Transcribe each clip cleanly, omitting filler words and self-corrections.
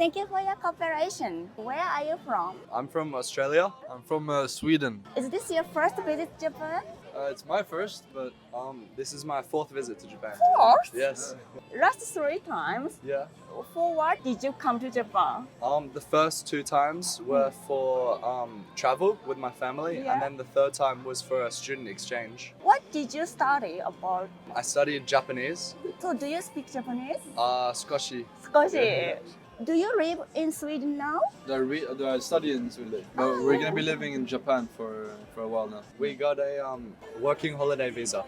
Thank you for your cooperation. Where are you from? I'm from Australia. I'm from Sweden. Is this your first visit to Japan? It's my first, but This is my fourth visit to Japan. Fourth? Yes. Last 3 times. Yeah. For what did you come to Japan? The first 2 times were for travel with my family, Yeah. and then the third time was for a student exchange. What did you study about? I studied Japanese, So do you speak Japanese? skoshi. 少し。Do you live in Sweden now? I study in Sweden, but we're gonna be living in Japan for a while now. We got a working holiday visa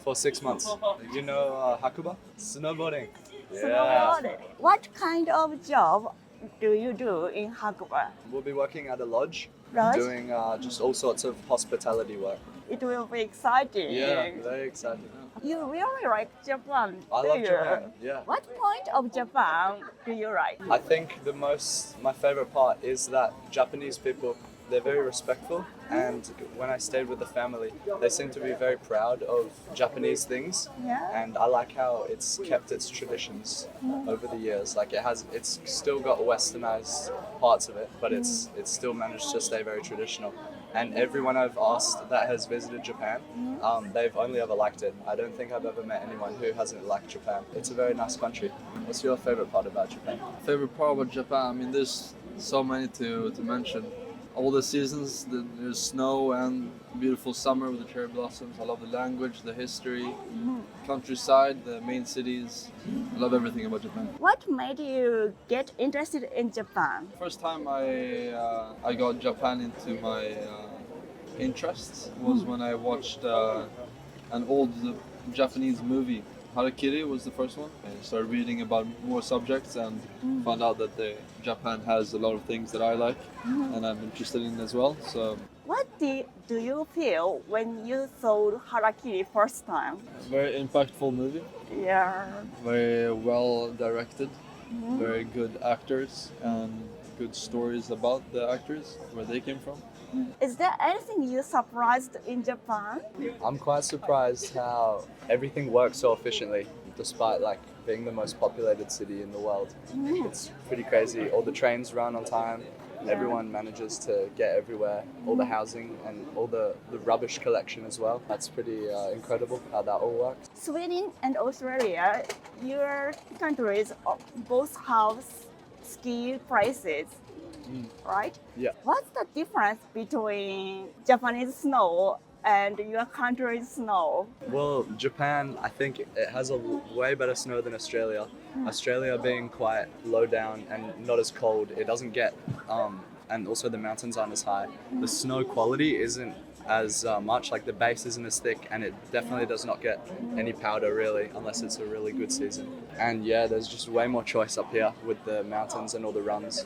for 6 months. You know Hakuba? Snowboarding. Snowboarding. What kind of job do you do in Hakuba? We'll be working at a lodge, Lodge? doing just all sorts of hospitality work. It will be exciting. Very exciting. You really like Japan, I do love you? Japan. Yeah. What point of Japan do you like? I think my favorite part is that Japanese people, they're very respectful, and when I stayed with the family, they seem to be very proud of Japanese things, Yeah. and I like how it's kept its traditions over the years. Like it's still got westernized parts of it, but it's still managed to stay very traditional. And everyone I've asked that has visited Japan, they've only ever liked it. I don't think I've ever met anyone who hasn't liked Japan. It's a very nice country. What's your favorite part about Japan? Favorite part about Japan? I mean, there's so many to mention. All the seasons, there's snow and beautiful summer with the cherry blossoms. I love the language, the history, countryside, the main cities. I love everything about Japan. What made you get interested in Japan? First time I got Japan into my interests was when I watched an old Japanese movie. Harakiri was the first one. I started reading about more subjects and found out that Japan has a lot of things that I like and I'm interested in as well. So What do you feel when you saw Harakiri first time? very impactful movie, Yeah. very well directed, very good actors and good stories about the actors, where they came from. Is there anything you surprised in Japan? I'm quite surprised how everything works so efficiently, despite like being the most populated city in the world. It's pretty crazy. All the trains run on time. Everyone manages to get everywhere. All the housing and all the rubbish collection as well. That's pretty incredible how that all works. Sweden and Australia, your countries both have ski places, right? Yeah. What's the difference between Japanese snow and your country's snow? Well, Japan, I think it has a way better snow than Australia. Australia being quite low down and not as cold, it doesn't get, and also the mountains aren't as high. The snow quality isn't as much, like the base isn't as thick, and it definitely does not get any powder really, unless it's a really good season. And yeah, there's just way more choice up here with the mountains and all the runs.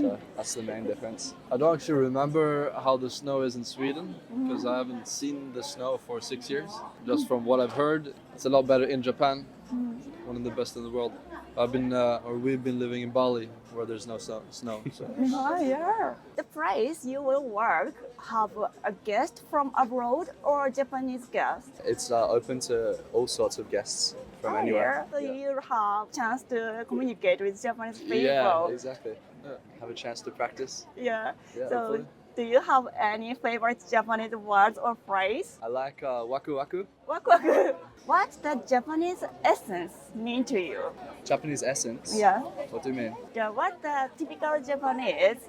So that's the main difference. I don't actually remember how the snow is in Sweden because I haven't seen the snow for 6 years. Just from what I've heard, it's a lot better in Japan, one of the best in the world. We've been living in Bali where there's no snow. So. Oh, yeah. The place you will work have a guest from abroad or Japanese guest? It's open to all sorts of guests from anywhere. So you have chance to communicate with Japanese people. Yeah, exactly. Have a chance to practice. Yeah. Yeah, So hopefully. do you have any favorite Japanese words or phrase? I like waku waku. Waku waku. What does Japanese essence mean to you? Japanese essence. Yeah. What do you mean? Yeah, what the typical Japanese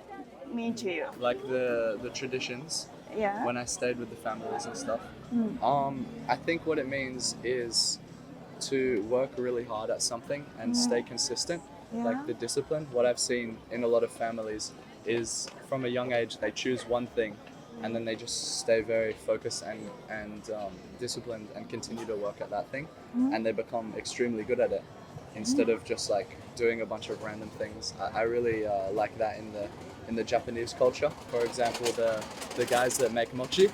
mean to you? Like the traditions Yeah. when I stayed with the families and stuff. I think what it means is to work really hard at something and stay consistent. Yeah. Like the discipline. What I've seen in a lot of families is from a young age they choose one thing and then they just stay very focused and disciplined and continue to work at that thing and they become extremely good at it instead of just like doing a bunch of random things. I really like that in the Japanese culture. For example, the guys that make mochi,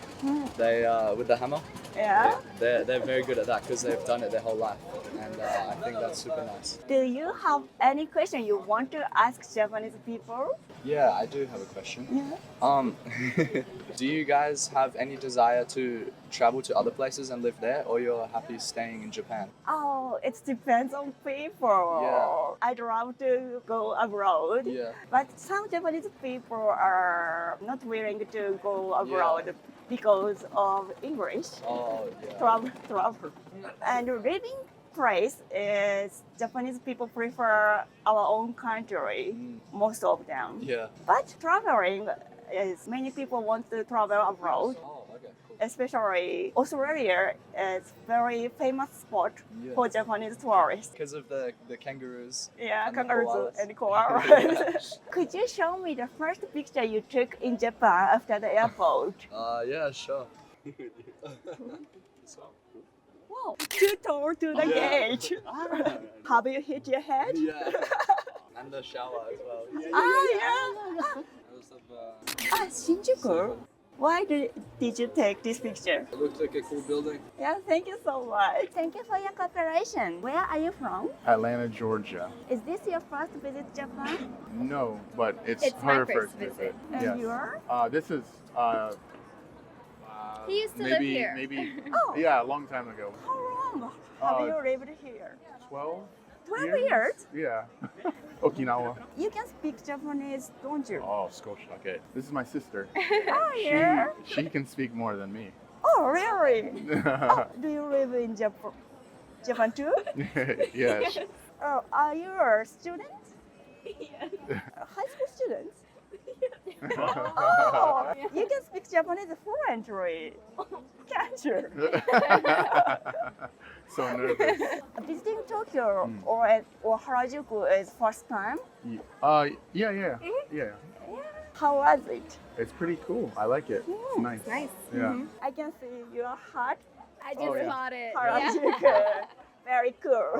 they with the hammer, Yeah. they're very good at that because they've done it their whole life, and I think that's super nice. Do you have any question you want to ask Japanese people? Yeah, I do have a question. Yeah. Do you guys have any desire to travel to other places and live there, or you're happy staying in Japan? Oh, it depends on people. Yeah. I'd love to go abroad. Yeah. But some Japanese people are not willing to go abroad because of English. Oh, yeah. Travel. And living place is Japanese people prefer our own country, most of them. Yeah. But traveling is many people want to travel abroad. Oh, okay, cool. Especially Australia is very famous spot Yeah. for Japanese tourists. Because of the kangaroos. Yeah, And the kangaroos koalas. and koalas. Could you show me the first picture you took in Japan after the airport? Yeah, sure. Wow, too tall to the gate. Have you hit your head? Yeah. And the shower as well. Yeah. Those of, Shinjuku. Why did you take this picture? it looked like a cool building. Yeah, thank you so much. Thank you for your cooperation. Where are you from? Atlanta, Georgia. Is this your first visit Japan? No, but it's my her first first visit. visit. And Yes. you are? This is He used to maybe live here. maybe Oh. yeah, a long time ago. How long have Uh, you lived here? 12 12 years? Yeah. Okinawa. You can speak Japanese, don't you? Oh, Scotia. Okay. This is my sister. Oh, yeah. She can speak more than me. Oh, really? Oh, do you live in Japan too? Yes. Oh, are you a student? High school student? Oh, you can speak Japanese fluently, can't you? So nervous. Visiting Tokyo Mm. or Harajuku is first time. Yeah. How was it? It's pretty cool. I like it. It's nice. Nice. Yeah. I can see your heart, I just Oh, yeah. bought it. Harajuku. Very cool.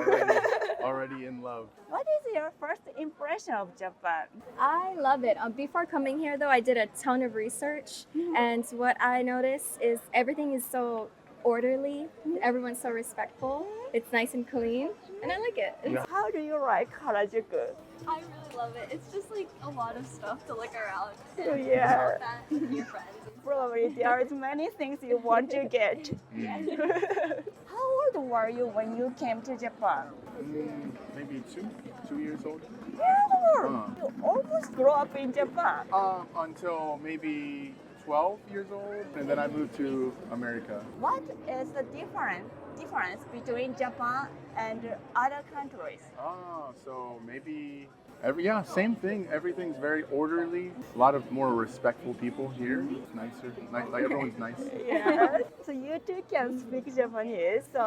Already in love. What is your first impression of Japan? I love it. Before coming here, though, I did a ton of research, and what I noticed is everything is so orderly. Everyone's so respectful. It's nice and clean, and I like it. Yeah. How do you like Harajuku? I really love it. It's just like a lot of stuff to look around. Oh, yeah. All that with your friends. Probably there is many things you want to get. How old were you when you came to Japan? Maybe two years old. Yeah, Uh. you almost grew up in Japan. Until maybe 12 years old, and then I moved to America. What is the difference between Japan and other countries? So maybe same thing. Everything's very orderly. A lot of more respectful people here. It's nicer. Like everyone's nice. Yeah. So you too can speak Japanese. So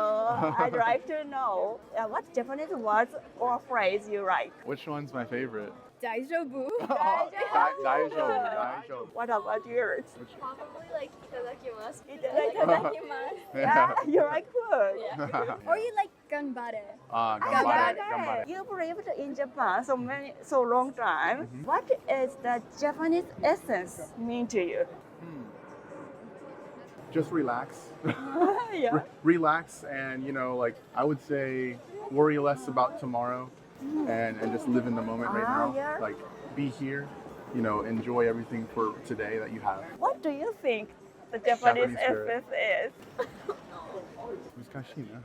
I'd like to know what Japanese words or phrase you like. Which one's my favorite? Daijoubu. Daijoubu. What about yours? Probably like itadakimasu. Itadakimasu. Yeah. Yeah, you like food. Or you like ganbare. Ganbare. You've lived in Japan so long time. What is the Japanese essence mean to you? Just relax. Yeah. Relax, and like I would say, worry less about tomorrow, and just live in the moment right now. Yeah. Like be here. Enjoy everything for today that you have. What do you think the Japanese Japanese spirit. essence is? 難しいな。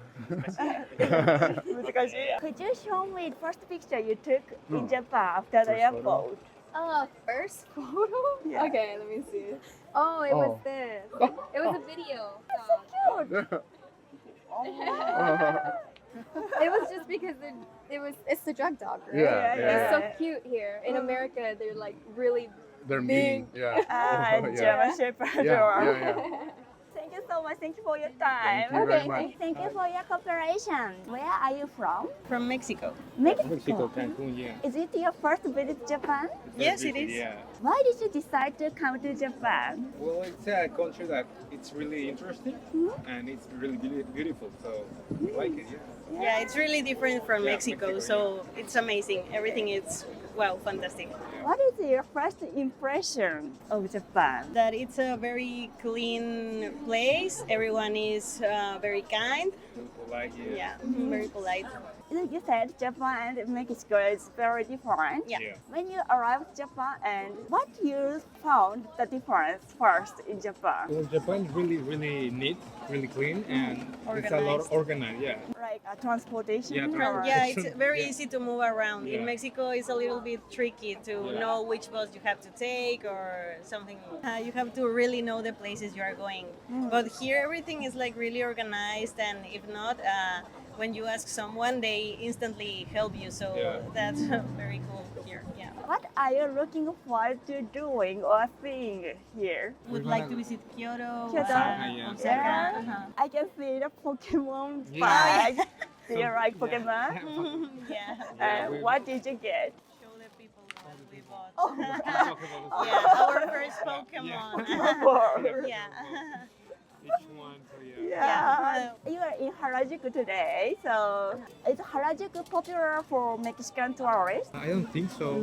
Could you show me the first picture you took in Hmm. Japan after the First photo? airport? First photo? Yeah. Okay, let me see. Oh, it was Oh. this. It was a video. Cute. It was just because it's the drug dog, right? Yeah, It's so yeah. cute here. In America, they're like really They're mean. Yeah. And Yeah. German Shepherd. Yeah. Thank you so much. Thank you for your time. Thank you very much. Thank you for your cooperation. Where are you from? From Mexico. Mexico. Cancun, yeah. Is it your first visit Japan? Yes, it is. Yeah. Why did you decide to come to Japan? Well, it's a country that it's really interesting and it's really beautiful. So I like it. Yeah. Yeah, it's really different from Mexico, so it's amazing. Everything is, well, fantastic. What is your first impression of Japan? That it's a very clean place. Everyone is very kind, Like, Yeah, very polite. You said Japan and Mexico is very different. Yeah. When you arrived Japan, and what you found the difference first in Japan? Well, Japan is really neat, really clean, and it's a lot organized. Yeah. Like transportation. Yeah, or- Yeah, it's very Yeah. easy to move around. Yeah. In Mexico, it's a little bit tricky to Yeah. know which bus you have to take or something. You have to really know the places you are going. But here, everything is like really organized, and if not, when you ask someone, they instantly help you. So Yeah. that's very cool here. Yeah. What are you looking forward to doing or seeing here? Would like to visit Kyoto, Kyoto. Yeah. Osaka. Yeah. Uh-huh. I can see the Pokemon Yeah. bag. Do you like Pokemon? Yeah. And what did you get? Show the people what we bought. Oh. Yeah, our first Pokemon. Yeah. Each one, so yeah. Yeah. You are in Harajuku today, so is Harajuku popular for Mexican tourists? I don't think so.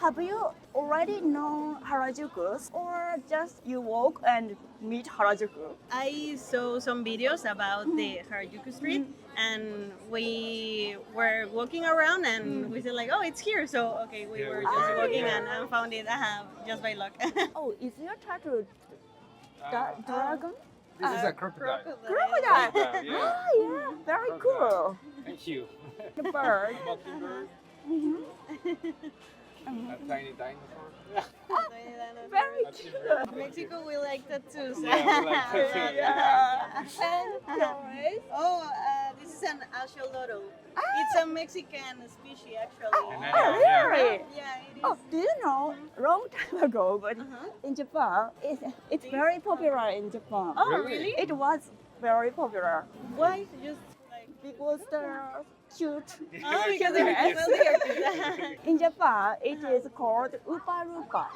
Have you already known Harajuku, or just you walk and meet Harajuku? I saw some videos about the Harajuku Street, and we were walking around, and we said like, "Oh, it's here!" So okay, we Yeah, were we just found it, walking yeah. and found it just by luck. Oh, is your tattoo dragon? This is a crocodile. Crocodile. Yeah. Ah, yeah, very cool. Thank you. The bird. Mockingbird. A tiny dinosaur. Very cute. Mexico, we like tattoos. Yeah, we like tattoos, Yeah. And tourists? Oh, this is an axolotl. It's a Mexican species, actually. Oh, really? Yeah, it is. Oh, do you know? Long time ago, but in Japan, it's very popular in Japan. Oh, really? It was very popular Why? Just like. because they're cute. Oh, because they're cute. In Japan, it is called Upa Rupa.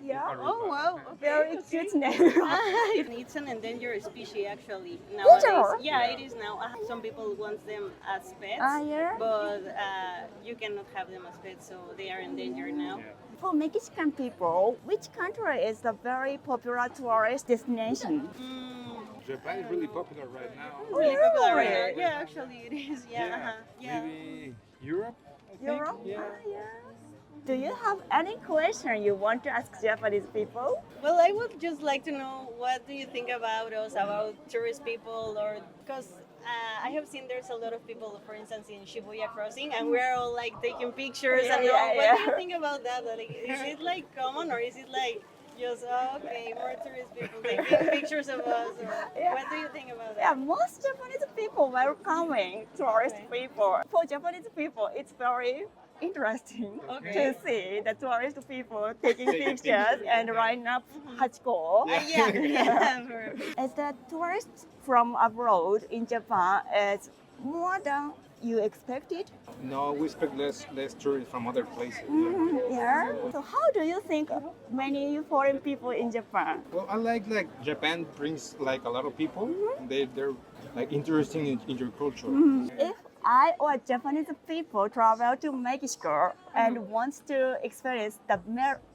Yeah. Oh, wow. Okay. Very cute name. It's an endangered species actually nowadays. Endangered? Yeah, it is now. Some people want them as pets, Yeah. but you cannot have them as pets, so they are endangered now. For Mexican people, which country is the very popular tourist destination? Japan is really popular right now. Really popular right Really? now. Yeah, actually it is. Yeah. Uh-huh. Yeah. Maybe Europe. I think. Europe? Yeah. Yeah. Do you have any question you want to ask Japanese people? Well, I would just like to know what do you think about us, about tourist people, or because I have seen there's a lot of people, for instance, in Shibuya Crossing, and we're all like taking pictures and all. What do you think about that? Like, is it like common, or is it like just okay, more tourist people taking pictures of us? Or what do you think about Yeah, that? most Japanese people welcoming tourist people. For Japanese people, it's very interesting Okay. to see the tourist people taking pictures and writing up Hachiko. Yeah. Is the tourists from abroad in Japan is more than you expected? No, we expect less tourists from other places. Yeah. So how do you think many foreign people in Japan? Well, I like Japan brings like a lot of people. They're like interesting in your culture. If I or Japanese people travel to Mexico and wants to experience the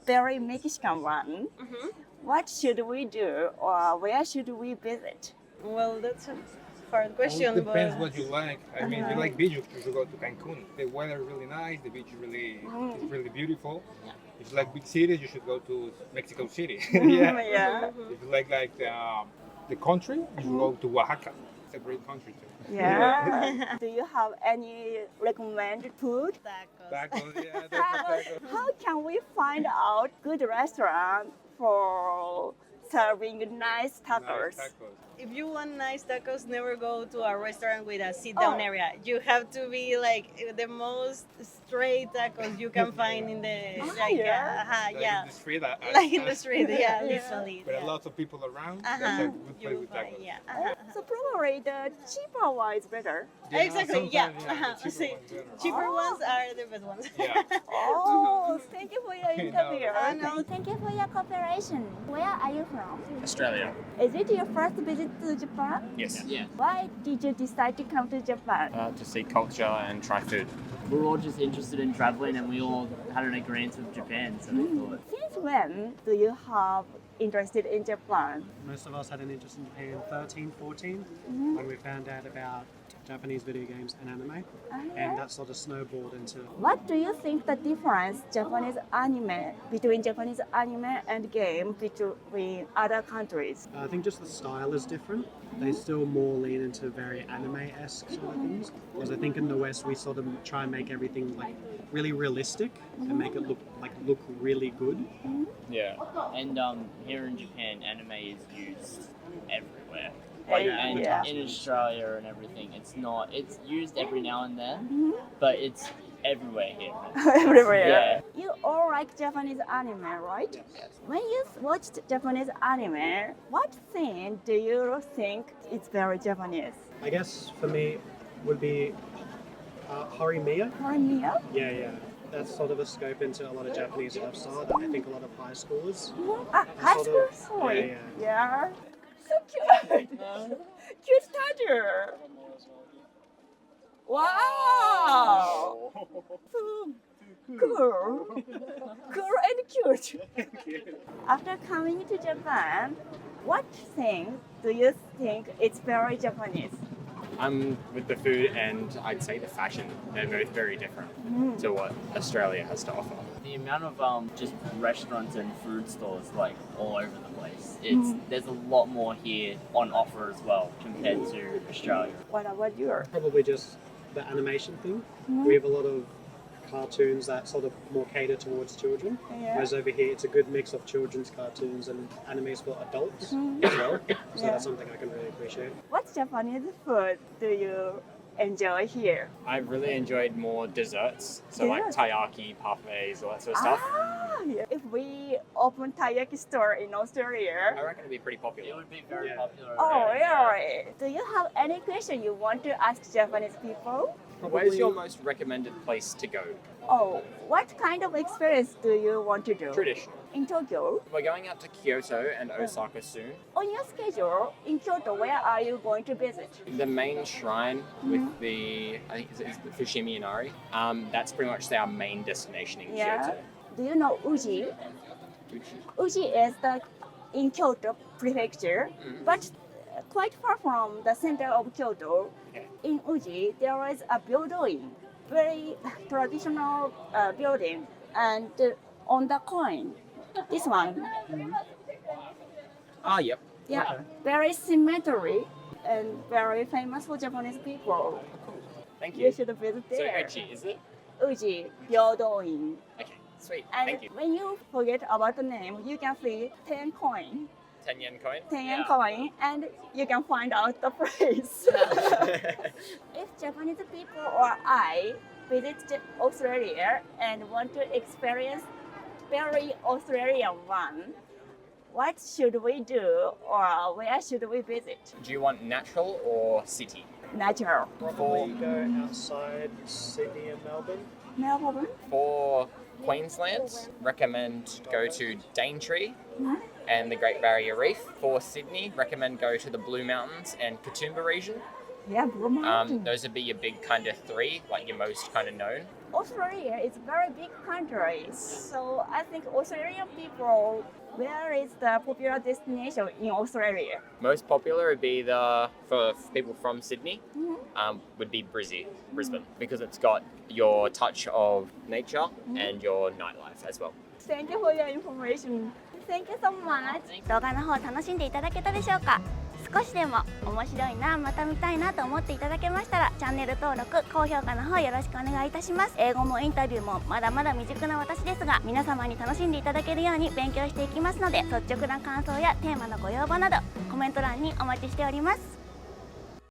very Mexican one, what should we do or where should we visit? Well, that's a hard question, It depends but what you like. I mean, if you like beach, you should go to Cancun. The weather is really nice. The beach is really beautiful. If you like big cities, you should go to Mexico City. Yeah. If you like the country, you should go to Oaxaca. It's a great country too. Yeah. Do you have any recommended food? tacos. Tacos, yeah, tacos. How can we find out good restaurant for serving nice tacos? Nice tacos. If you want nice tacos, never go to a restaurant with a sit-down area. You have to be like the most straight tacos you can find in the yeah. Like yeah, in the street, like in the street. Yeah, literally. But yeah. a lot of people around. Uh-huh. That's a good place You with find, tacos. yeah. So probably the cheaper one is better. Exactly. Yeah. sometimes, Uh-huh. the cheaper See, ones better. cheaper ones are the best ones. Yeah. Oh, Oh, thank you for your interview. No, thank you for your cooperation. Where are you from? Australia. Is it your first visit to Japan? Yes. Yeah. Why did you decide to come to Japan? To see culture and try food. We're all just interested in traveling, and we all had an agreement with Japan, so we thought. Since when do you have interested in Japan? Most of us had an interest in Japan 13, 14 when we found out about Japanese video games and anime, and that sort of snowballed into. What do you think the difference between Japanese anime and game between other countries? I think just the style is different. They still more lean into very anime-esque sort of things, whereas I think in the West we sort of try and make everything like really realistic and make it look really good. Yeah. And here in Japan, anime is used everywhere. And in Australia and everything, it's used every now and then, but it's everywhere here. Everywhere. Yeah. You all like Japanese anime, right? Yes. When you watched Japanese anime, what thing do you think is very Japanese? I guess for me would be Horimiya. Horimiya? Yeah. That's sort of a scope into a lot of Japanese lifestyle that I think a lot of high schoolers. High sort school of- story. Yeah. So cute. Cute statue. Wow. So cool. Cool and cute. After coming to Japan, what thing do you think is very Japanese? With the food and I'd say the fashion, they're both very different to what Australia has to offer. The amount of just restaurants and food stores like all over the place. There's a lot more here on offer as well compared to Australia. What about yours? Probably just the animation thing. We have a lot of cartoons that sort of more cater towards children, whereas over here it's a good mix of children's cartoons and animes for adults as well. So that's something I can really appreciate. What Japanese food do you enjoy here? I've really enjoyed more desserts, so like Desserts? taiyaki, parfaits, all that sort of stuff. If we open taiyaki store in I Australia, reckon it'd be pretty popular. It would be very popular. oh really? Do you have any question you want to ask Japanese people? Where's your most recommended place to go? Oh, what kind of experience do you want to do? Traditional. In Tokyo? We're going out to Kyoto and Osaka soon. On your schedule, in Kyoto, where are you going to visit? The main shrine with I think it's the Fushimi Inari, that's pretty much our main destination in Kyoto. Do you know Uji? Uji is in Kyoto prefecture, but quite far from the center of Kyoto. In Uji, there is a building, very traditional building, and on the coin, this one. Ah, yep. Yeah, very symmetry and very famous for Japanese people. Thank You you. should visit So there. Uchi, is it? Uji, Byodoin. Okay, sweet. And Thank you. when you forget about the name, you can see 10 coin, 10 yen coin. 10 yen coin, and you can find out the price. If Japanese people or I visit Australia and want to experience very Australian one, what should we do or where should we visit? Do you want natural or city? Natural. Probably go outside Sydney and Melbourne. Melbourne? For Queensland, recommend go to Daintree and the Great Barrier Reef. For Sydney, recommend go to the Blue Mountains and Katoomba region. Yeah, Blue Mountain. Those would be your big kind of three, like your most kind of known. Australia is a very big country, so I think Australian people, where is the popular destination in Australia? Most popular would be for people from Sydney, would be Brisbane, because it's got your touch of nature and your nightlife as well. Thank you for your information. Thank you so much. 動画の方楽しんでいただけたでしょうか？少しでも面白いな、また見たいなと思っていただけましたらチャンネル登録、高評価の方よろしくお願いいたします。英語もインタビューもまだまだ未熟な私ですが、皆様に楽しんでいただけるように勉強していきますので、率直な感想やテーマのご要望などコメント欄にお待ちしております。